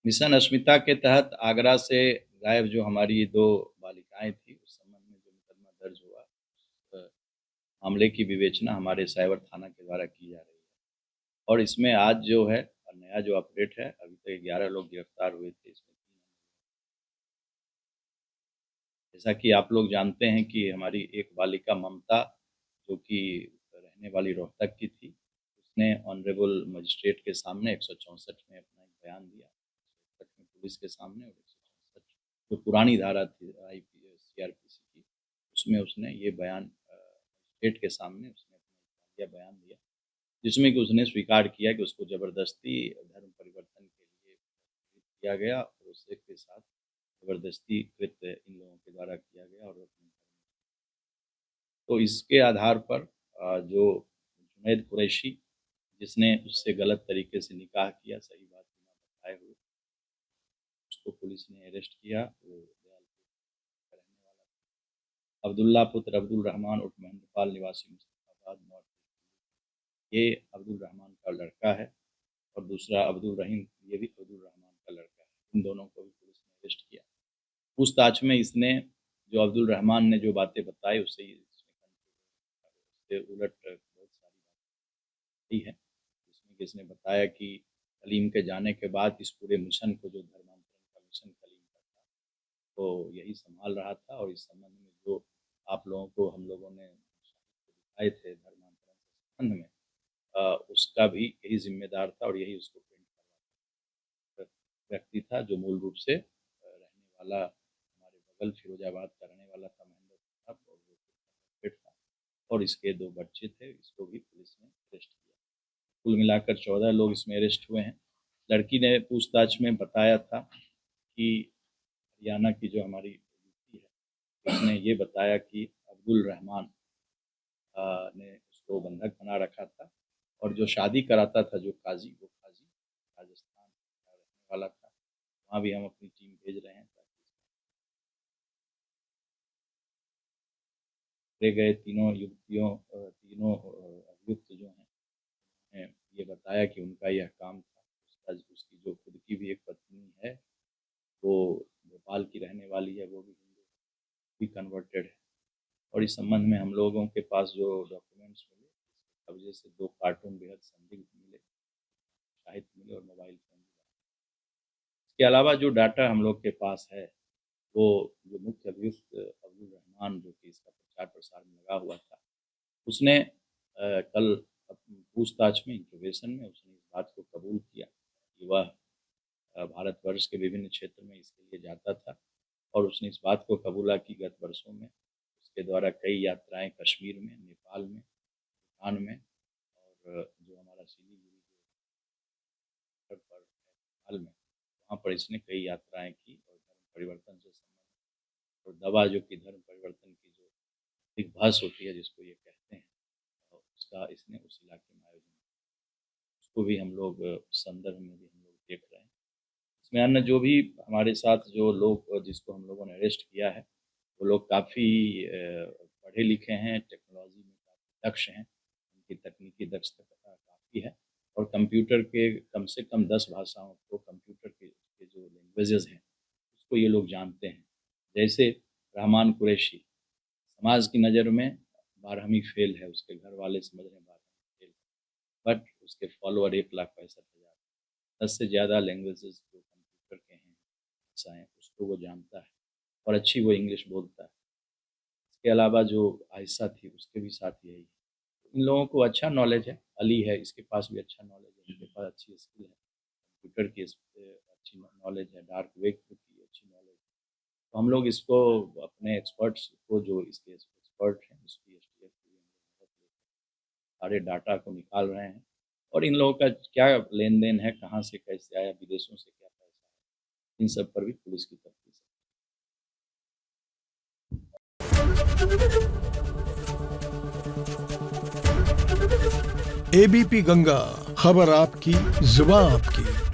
Mission अस्मिता के तहत आगरा से गायब जो हमारी 2 बालिकाएँ थीं, उस संबंध में जो मुकदमा दर्ज हुआ, अ, मामले की विवेचना हमारे साइबर थाना के द्वारा की जा रही है। और इसमें आज जो है नया जो अपडेट है, अभी तक 11 लोग गिरफ्तार हुए थे, इसमें 3 जैसा कि आप लोग जानते हैं कि हमारी एक बालिका ममता, जो कि रहने वाली रोहतक की थी, उसने ऑनरेबल मजिस्ट्रेट के सामने 164 में अपना एक बयान दिया। 161 में पुलिस के सामने और 164 जो पुरानी धारा थी आईपीसी सीआरपीसी की, उसमें उसने ये बयान मजिस्ट्रेट के सामने उसने अपना बयान दिया, जिसमें कि उसने स्वीकार किया कि उसको ज़बरदस्ती धर्म परिवर्तन के लिए किया गया और उसके साथ ज़बरदस्ती कृत्य इन लोगों के द्वारा किया गया। और तो इसके आधार पर जो जुनैद कुरैशी, जिसने उससे गलत तरीके से निकाह किया, सही बात बिना बताए हुए, उसको पुलिस ने अरेस्ट किया। वो दयालपुर का रहने वाला था। अब्दुल्ला पुत्र अब्दुल रहमान उर्फ महेंद्रपाल निवासी मुस्तफाबाद नॉर्थ, ये अब्दुल रहमान का लड़का है, और दूसरा अब्दुल रहीम, ये भी अब्दुल रहमान का लड़का है। इन दोनों को भी पुलिस ने अरेस्ट किया। पूछताछ में इसने जो अब्दुल रहमान ने जो बातें बताई, उससे उलट बहुत सारी बातें है, जिसमें कि इसने बताया कि कलीम के जाने के बाद इस पूरे मिशन को, जो धर्मांतरण का मिशन कलीम का था, तो यही संभाल रहा था। और इस संबंध में जो आप लोगों को हम लोगों ने दिखाए थे धर्मांतरण के संबंध में, उसका भी यही जिम्मेदार था और यही उसको प्रिंट करवाता व्यक्ति था, जो मूल रूप से रहने वाला हमारे बगल फिरोजाबाद का रहने वाला था, महेंद्र प्रताप, और वो था, और इसके 2 बच्चे थे। इसको भी पुलिस ने अरेस्ट किया। कुल मिलाकर 14 लोग इसमें अरेस्ट हुए हैं। लड़की ने पूछताछ में बताया था कि हरियाणा की जो हमारी युवती है, उसने ये बताया कि अब्दुल रहमान ने उसको बंधक बना रखा था, और जो शादी कराता था जो काजी, वो काजी राजस्थान का रहने वाला था। वहाँ भी हम अपनी टीम भेज रहे हैं ताकि पकड़े गए तीनों अभियुक्त जो हैं, ये बताया कि उनका यह काम था। उसकी जो खुद की भी एक पत्नी है, वो भोपाल की रहने वाली है, वो भी हिंदू भी कन्वर्टेड है। और इस संबंध में हम लोगों के पास जो डॉक्यूमेंट्स मिले, कब्जे से 2 कार्टून बेहद संदिग्ध मिले, साहित्य मिले और मोबाइल फ़ोन मिला। इसके अलावा जो डाटा हम लोग के पास है, वो जो मुख्य अभियुक्त अब्दुल रहमान, जो कि इसका प्रचार प्रसार में लगा हुआ था, उसने कल पूछताछ में, इंट्रोगेशन में, उसने इस बात को कबूल किया कि वह भारतवर्ष के विभिन्न क्षेत्र में इसके लिए जाता था, और उसने इस बात को कबूला कि गत वर्षों में उसके द्वारा कई यात्राएं कश्मीर में, नेपाल में, भूटान में, और जो हमारा सिलीगुड़ी पर नेपाल में, वहाँ पर इसने कई यात्राएं की। और धर्म परिवर्तन से संबंधित और दवा, जो कि धर्म परिवर्तन की जो दिग्भास होती है, जिसको ये कहते हैं, उसका इसने उस इलाके में आयोजन किया। उसको भी हम लोग उस संदर्भ में भी हम लोग देख रहे हैं। इसमें अन्य जो भी हमारे साथ जो लोग, जिसको हम लोगों ने अरेस्ट किया है, वो लोग काफ़ी पढ़े लिखे हैं, टेक्नोलॉजी में काफ़ी दक्ष हैं, उनकी तकनीकी दक्षता काफ़ी है, और कंप्यूटर के कम से कम 10 भाषाओं को, कंप्यूटर के जो लैंग्वेजेस हैं, उसको ये लोग जानते हैं। जैसे रहमान कुरैशी समाज की नज़र में 12वीं फेल है, उसके घर वाले समझ रहे हैं 12वीं फेल, बट उसके फॉलोअर 1,65,000, 10 से ज़्यादा लैंग्वेजेस जो कंप्यूटर के हैं, भाषाएँ, उसको वो जानता है, और अच्छी वो इंग्लिश बोलता है। इसके अलावा जो आयशा थी, उसके भी साथ यही है। इन लोगों को अच्छा नॉलेज है। अली है, इसके पास भी अच्छा नॉलेज है, इसके पास अच्छी स्किल है, कंप्यूटर की अच्छी नॉलेज है, डार्क वेब की अच्छी नॉलेज है। तो हम लोग इसको अपने एक्सपर्ट्स को, जो इसके एक्सपर्ट हैं, उसकी एसटीएफ की सारे डाटा को निकाल रहे हैं, और इन लोगों का क्या लेन देन है, कहाँ से कैसे आया, विदेशों से क्या पैसा है, इन सब पर भी पुलिस की तफ्तीश है। एबीपी गंगा, खबर आपकी, जुबान आपकी।